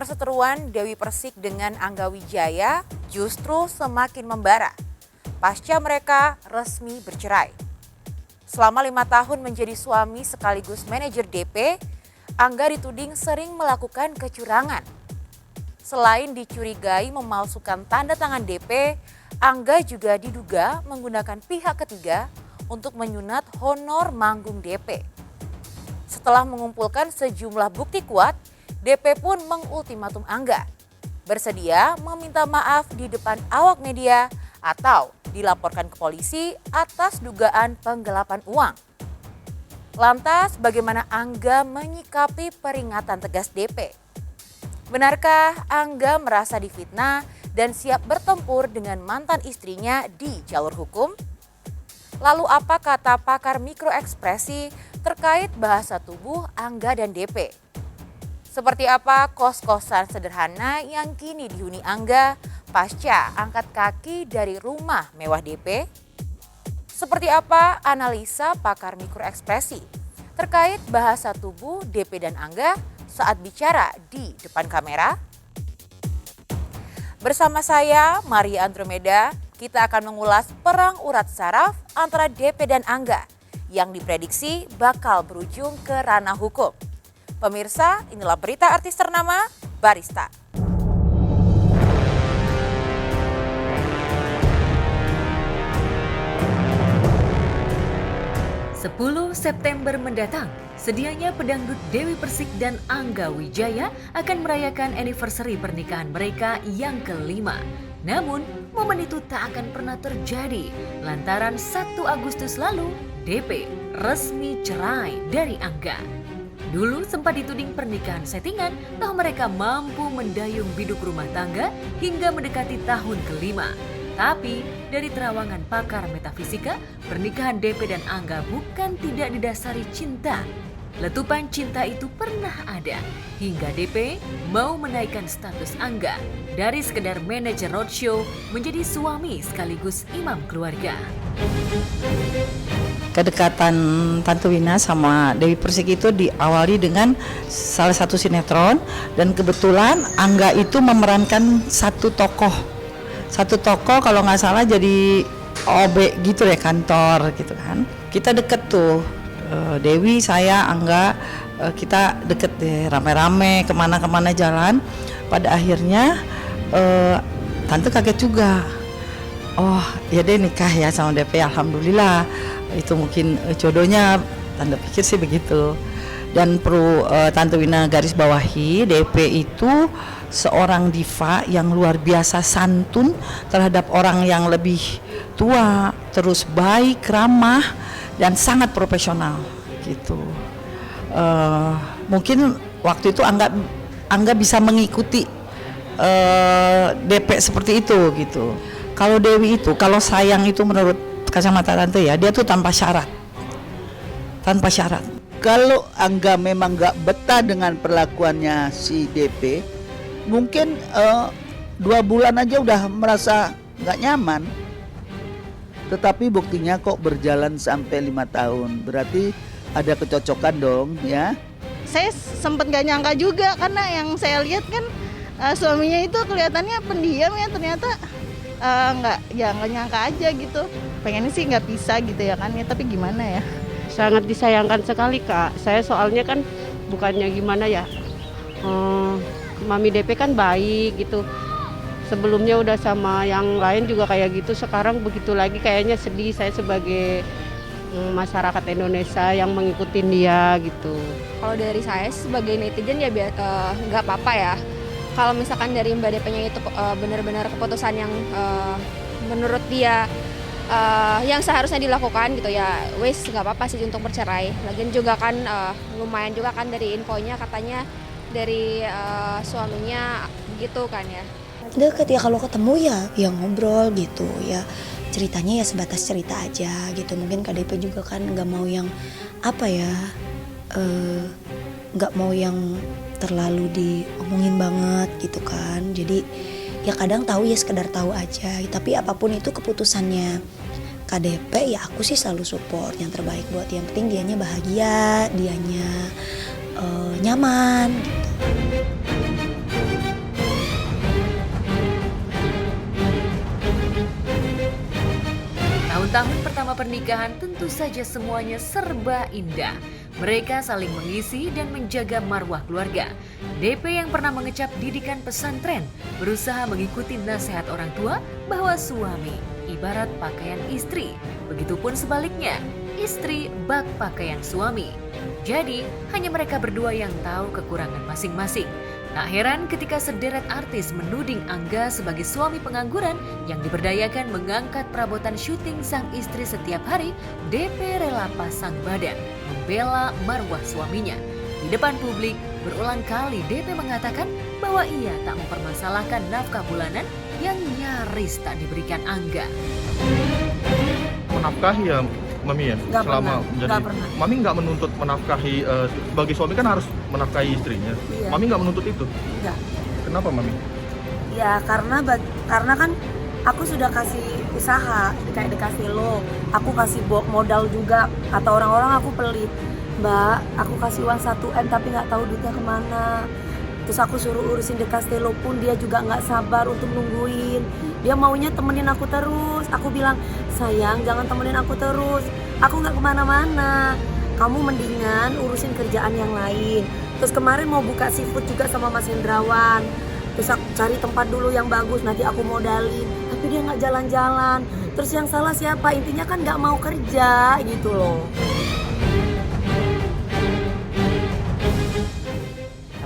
Perseteruan Dewi Persik dengan Angga Wijaya justru semakin membara pasca mereka resmi bercerai. Selama 5 tahun menjadi suami sekaligus manajer DP, Angga dituding sering melakukan kecurangan. Selain dicurigai memalsukan tanda tangan DP, Angga juga diduga menggunakan pihak ketiga untuk menyunat honor manggung DP. Setelah mengumpulkan sejumlah bukti kuat, DP pun mengultimatum Angga bersedia meminta maaf di depan awak media atau dilaporkan ke polisi atas dugaan penggelapan uang. Lantas bagaimana Angga menyikapi peringatan tegas DP? Benarkah Angga merasa difitnah dan siap bertempur dengan mantan istrinya di jalur hukum? Lalu apa kata pakar mikroekspresi terkait bahasa tubuh Angga dan DP? Seperti apa kos-kosan sederhana yang kini dihuni Angga pasca angkat kaki dari rumah mewah DP? Seperti apa analisa pakar mikroekspresi terkait bahasa tubuh DP dan Angga saat bicara di depan kamera? Bersama saya, Maria Andromeda, kita akan mengulas perang urat saraf antara DP dan Angga yang diprediksi bakal berujung ke ranah hukum. Pemirsa, inilah berita artis ternama Barista. 10 September mendatang, sedianya pedangdut Dewi Persik dan Angga Wijaya akan merayakan anniversary pernikahan mereka yang kelima. Namun, momen itu tak akan pernah terjadi lantaran 1 Agustus lalu DP resmi cerai dari Angga. Dulu sempat dituding pernikahan settingan, toh mereka mampu mendayung biduk rumah tangga hingga mendekati tahun kelima. Tapi dari terawangan pakar metafisika, pernikahan DP dan Angga bukan tidak didasari cinta. Letupan cinta itu pernah ada hingga DP mau menaikkan status Angga dari sekedar manajer roadshow menjadi suami sekaligus imam keluarga. Kedekatan Tante Wina sama Dewi Persik itu diawali dengan salah satu sinetron dan kebetulan Angga itu memerankan satu tokoh kalau nggak salah jadi OB gitu ya, kantor gitu kan. Kita deket tuh, Dewi, saya, Angga, kita deket deh, rame-rame kemana-kemana jalan. Pada akhirnya Tante kaget juga, oh ya deh nikah ya sama DP, alhamdulillah. Itu mungkin jodohnya, Tante pikir sih begitu. Dan perlu Tante Wina garis bawahi, DP itu seorang diva yang luar biasa santun terhadap orang yang lebih tua, terus baik, ramah, dan sangat profesional gitu. Mungkin waktu itu Angga bisa mengikuti DP seperti itu gitu. Kalau Dewi itu, kalau sayang itu menurut kacamata Tante ya, dia tuh tanpa syarat. Kalau Angga memang gak betah dengan perlakuannya si DP, mungkin 2 bulan aja udah merasa gak nyaman. Tetapi buktinya kok berjalan sampai 5 tahun, berarti ada kecocokan dong ya. Saya sempat gak nyangka juga karena yang saya lihat kan suaminya itu kelihatannya pendiam ya, ternyata nggak nyangka aja gitu. Pengennya sih nggak bisa gitu ya kan ya, tapi gimana ya. Sangat disayangkan sekali Kak. Saya soalnya kan bukannya gimana ya, Mami DP kan baik gitu. Sebelumnya udah sama yang lain juga kayak gitu, sekarang begitu lagi kayaknya sedih saya sebagai masyarakat Indonesia yang mengikuti dia gitu. Kalau dari saya sebagai netizen ya nggak apa-apa ya. Kalau misalkan dari Mbak DP-nya itu benar-benar keputusan yang menurut dia yang seharusnya dilakukan gitu ya, wes nggak apa-apa sih untuk bercerai. Lagian juga kan lumayan juga kan dari infonya katanya dari suaminya gitu kan ya. Deket ya, kalau ketemu ya ngobrol gitu ya, ceritanya ya sebatas cerita aja gitu. Mungkin KDP juga kan nggak mau yang apa ya, nggak mau yang terlalu diomongin banget gitu kan. Jadi ya kadang tahu ya sekedar tahu aja, tapi apapun itu keputusannya KDP ya aku sih selalu support yang terbaik buat yang penting dianya bahagia, dianya nyaman gitu. tahun pertama pernikahan tentu saja semuanya serba indah. Mereka saling mengisi dan menjaga marwah keluarga. DP yang pernah mengecap didikan pesantren berusaha mengikuti nasihat orang tua bahwa suami ibarat pakaian istri. Begitupun sebaliknya, istri bak pakaian suami. Jadi, hanya mereka berdua yang tahu kekurangan masing-masing. Tak heran ketika sederet artis menuding Angga sebagai suami pengangguran yang diberdayakan mengangkat perabotan syuting sang istri setiap hari, DP rela pasang badan membela marwah suaminya. Di depan publik, berulang kali DP mengatakan bahwa ia tak mempermasalahkan nafkah bulanan yang nyaris tak diberikan Angga. Menafkahi ya Mami ya? Nggak Selama pernah, menjadi nggak pernah. Mami nggak menuntut menafkahi, sebagai suami kan harus menafkahi istrinya. Iya. Mami nggak menuntut itu? Enggak. Kenapa Mami? Ya karena kan aku sudah kasih usaha kayak dikasih lo, aku kasih modal juga. Kata orang-orang aku pelit, Mbak, aku kasih uang 1 M tapi nggak tahu duitnya kemana. Terus aku suruh urusin De Castello pun dia juga nggak sabar untuk nungguin. Dia maunya temenin aku terus. Aku bilang, sayang jangan temenin aku terus. Aku nggak kemana-mana. Kamu mendingan urusin kerjaan yang lain. Terus kemarin mau buka seafood juga sama Mas Hendrawan. Terus aku cari tempat dulu yang bagus, nanti aku modalin. Tapi dia nggak jalan-jalan. Terus yang salah siapa? Intinya kan nggak mau kerja gitu loh.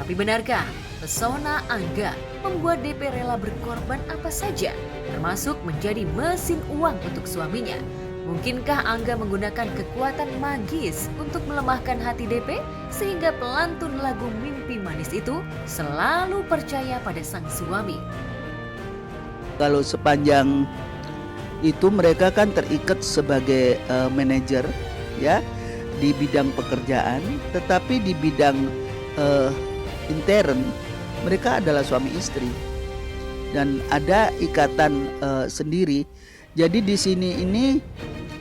Tapi benarkah pesona Angga membuat DP rela berkorban apa saja, termasuk menjadi mesin uang untuk suaminya? Mungkinkah Angga menggunakan kekuatan magis untuk melemahkan hati DP sehingga pelantun lagu Mimpi Manis itu selalu percaya pada sang suami? Kalau sepanjang itu mereka kan terikat sebagai manajer ya di bidang pekerjaan, tetapi di bidang intern mereka adalah suami istri dan ada ikatan sendiri. Jadi di sini ini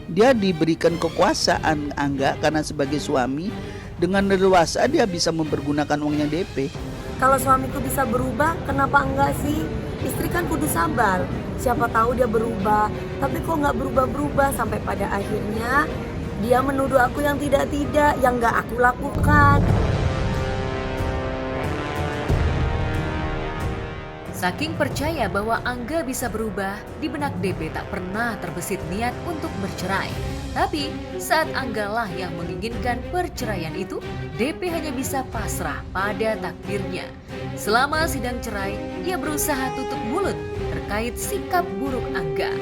dia diberikan kekuasaan Angga karena sebagai suami dengan leluasa dia bisa mempergunakan uangnya DP. Kalau suamiku bisa berubah, kenapa enggak sih? Istri kan kudu sabar. Siapa tahu dia berubah, tapi kok nggak berubah-berubah sampai pada akhirnya dia menuduh aku yang tidak-tidak, yang nggak aku lakukan. Saking percaya bahwa Angga bisa berubah, di benak DP tak pernah terbesit niat untuk bercerai. Tapi saat Angga lah yang menginginkan perceraian itu, DP hanya bisa pasrah pada takdirnya. Selama sidang cerai, ia berusaha tutup mulut terkait sikap buruk Angga.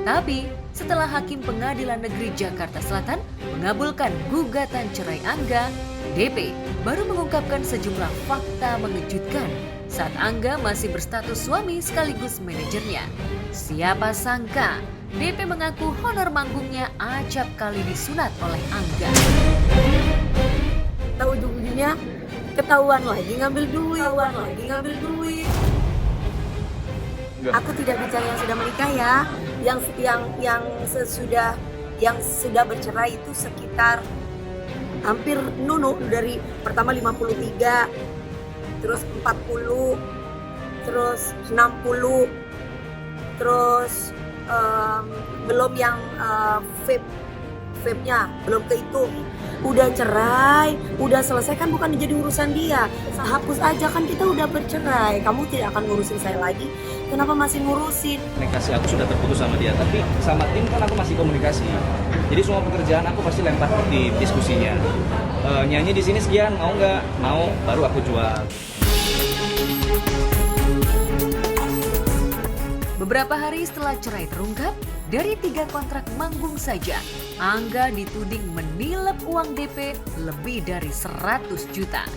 Tapi setelah Hakim Pengadilan Negeri Jakarta Selatan mengabulkan gugatan cerai Angga, DP baru mengungkapkan sejumlah fakta mengejutkan saat Angga masih berstatus suami sekaligus manajernya. Siapa sangka DP mengaku honor manggungnya acap kali disunat oleh Angga. Tahu ujung-ujungnya ketahuan lagi ngambil duit. Enggak. Aku tidak bicara yang sudah menikah ya, yang sudah bercerai itu sekitar hampir dari pertama 53, terus 40, terus 60, terus belum yang vape-nya belum kehitung. Udah cerai, udah selesai kan bukan jadi urusan dia. Hapus aja kan kita udah bercerai. Kamu tidak akan ngurusin saya lagi. Kenapa masih ngurusin? Komunikasi aku sudah terputus sama dia, tapi sama tim kan aku masih komunikasi. Jadi semua pekerjaan aku pasti lempar di diskusinya. Nyanyi di sini sekian, mau nggak? Mau, baru aku jual. Beberapa hari setelah cerai terungkap, dari 3 kontrak manggung saja, Angga dituding menilep uang DP lebih dari 100 juta.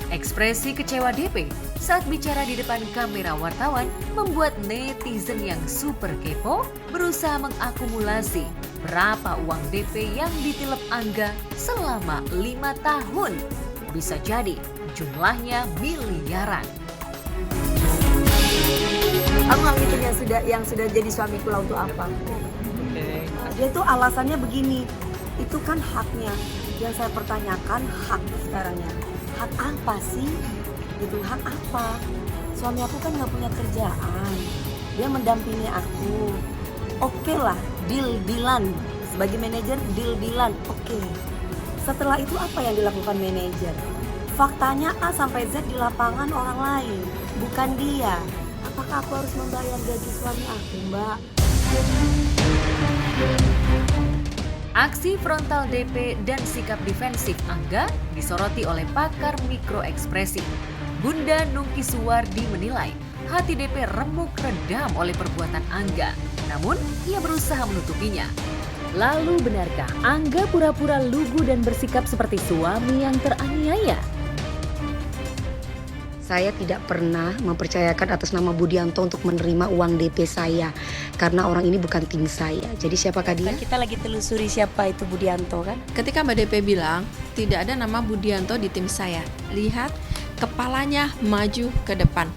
Ekspresi kecewa DP saat bicara di depan kamera wartawan membuat netizen yang super kepo berusaha mengakumulasi berapa uang DP yang ditilep Angga selama 5 tahun. Bisa jadi jumlahnya miliaran. Aku nggak ngitung yang sudah jadi suamiku lah untuk apa. Dia itu alasannya begini, itu kan haknya. Yang saya pertanyakan hak sekarangnya. Hak apa sih? Gitu, hak apa? Suami aku kan nggak punya kerjaan. Dia mendampingi aku. Oke lah, deal-dealan Sebagai manajer deal-dealan, oke. Setelah itu apa yang dilakukan manajer? Faktanya A sampai Z di lapangan orang lain, bukan dia. Apakah aku harus membayar gaji suami aku, Mbak? Aksi frontal DP dan sikap defensif Angga disoroti oleh pakar mikroekspresi. Bunda Nungki Suwardi menilai hati DP remuk redam oleh perbuatan Angga, namun ia berusaha menutupinya. Lalu benarkah Angga pura-pura lugu dan bersikap seperti suami yang teraniaya? Saya tidak pernah mempercayakan atas nama Budianto untuk menerima uang DP saya. Karena orang ini bukan tim saya. Jadi siapakah dia? Kita lagi telusuri siapa itu Budianto kan? Ketika Mbak DP bilang tidak ada nama Budianto di tim saya, lihat kepalanya maju ke depan.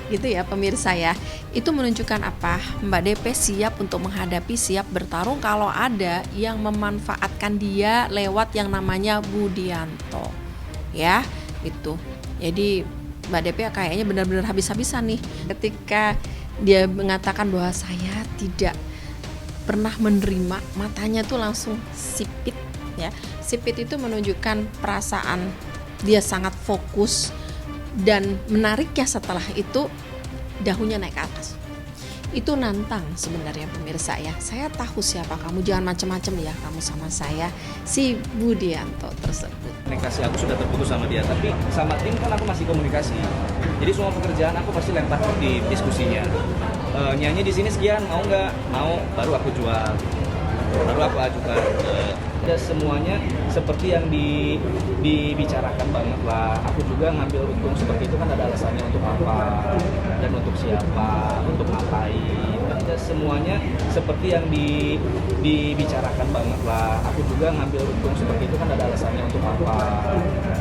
Gitu ya pemirsa ya. Itu menunjukkan apa? Mbak DP siap untuk menghadapi, siap bertarung kalau ada yang memanfaatkan dia lewat yang namanya Budianto. Ya, itu. Jadi Mbak DP kayaknya benar-benar habis-habisan nih ketika dia mengatakan bahwa saya tidak pernah menerima, matanya tuh langsung sipit ya. Sipit itu menunjukkan perasaan dia sangat fokus, dan menariknya setelah itu dahunya naik ke atas. Itu nantang sebenarnya pemirsa ya. Saya tahu siapa kamu, jangan macam-macam ya kamu sama saya, si Budianto tersebut. Komunikasi aku sudah terputus sama dia, tapi sama tim kan aku masih komunikasi. Jadi semua pekerjaan aku pasti lempar di diskusinya. Nyanyi di sini sekian, mau nggak? Mau, baru aku jual, baru aku ajukan. Ya semuanya seperti yang dibicarakan banget lah. Aku juga ngambil untung seperti itu kan ada alasannya untuk apa dan untuk siapa, untuk ngapain. Ya semuanya seperti yang dibicarakan banget lah. Aku juga ngambil untung seperti itu kan ada alasannya untuk apa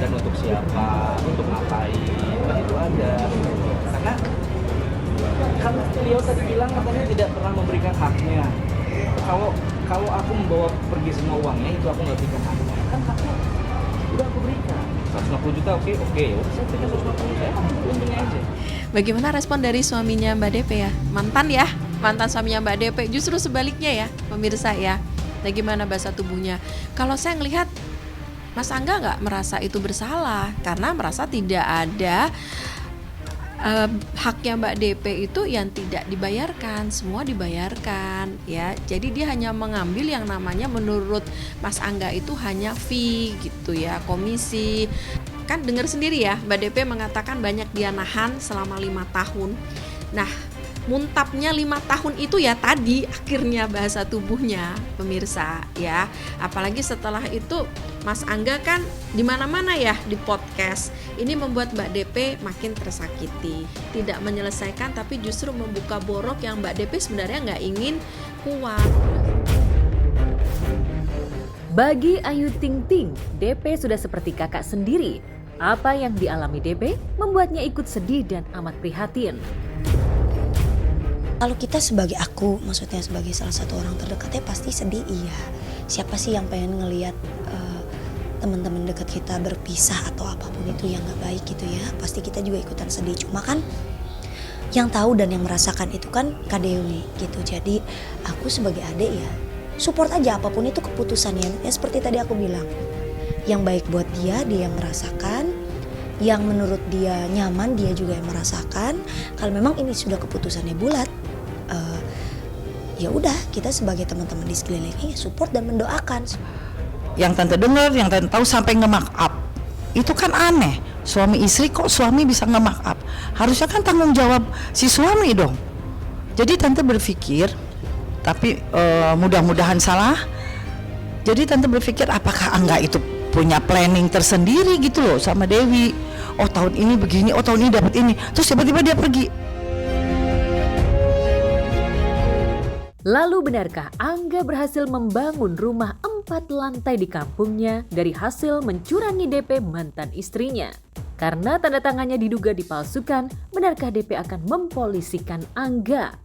dan untuk siapa, untuk ngapain. Kan itu ada. Karena kan beliau tadi bilang katanya tidak pernah memberikan haknya. Kalau aku membawa pergi semua uangnya itu aku nggak berikan haknya, kan haknya udah aku berikan 150 juta, oke, udah saya berikan 150, saya untungnya aja. Bagaimana respon dari suaminya Mbak DP ya? Mantan suaminya Mbak DP, justru sebaliknya ya pemirsa ya. Bagaimana bahasa tubuhnya? Kalau saya ngelihat Mas Angga nggak merasa itu bersalah karena merasa tidak ada haknya Mbak DP itu yang tidak dibayarkan, semua dibayarkan ya. Jadi dia hanya mengambil yang namanya menurut Mas Angga itu hanya fee gitu ya, komisi. Kan dengar sendiri ya, Mbak DP mengatakan banyak dia nahan selama 5 tahun. Nah, muntapnya 5 tahun itu ya tadi akhirnya bahasa tubuhnya pemirsa ya. Apalagi setelah itu Mas Angga kan di mana-mana ya di podcast. Ini membuat Mbak DP makin tersakiti. Tidak menyelesaikan tapi justru membuka borok yang Mbak DP sebenarnya nggak ingin kuat. Bagi Ayu Ting Ting, DP sudah seperti kakak sendiri. Apa yang dialami DP membuatnya ikut sedih dan amat prihatin. Kalau kita sebagai aku, maksudnya sebagai salah satu orang terdekatnya pasti sedih, iya. Siapa sih yang pengen ngelihat teman-teman dekat kita berpisah atau apapun itu yang gak baik gitu ya. Pasti kita juga ikutan sedih. Cuma kan yang tahu dan yang merasakan itu kan Kak Dewi gitu. Jadi aku sebagai adik ya support aja apapun itu keputusannya. Ya seperti tadi aku bilang, yang baik buat dia yang merasakan, yang menurut dia nyaman dia juga yang merasakan. Kalau memang ini sudah keputusannya bulat, ya udah kita sebagai teman-teman di sekelilingnya support dan mendoakan. Yang tante dengar, yang tante tahu sampai nge-mark up, itu kan aneh. Suami istri kok suami bisa nge-mark up? Harusnya kan tanggung jawab si suami dong. Jadi tante berpikir, tapi mudah-mudahan salah. Jadi tante berpikir apakah Angga itu punya planning tersendiri gitu loh sama Dewi. Oh tahun ini begini, oh tahun ini dapat ini. Terus tiba-tiba dia pergi. Lalu benarkah Angga berhasil membangun rumah 4 lantai di kampungnya dari hasil mencurangi DP mantan istrinya? Karena tanda tangannya diduga dipalsukan, benarkah DP akan mempolisikan Angga?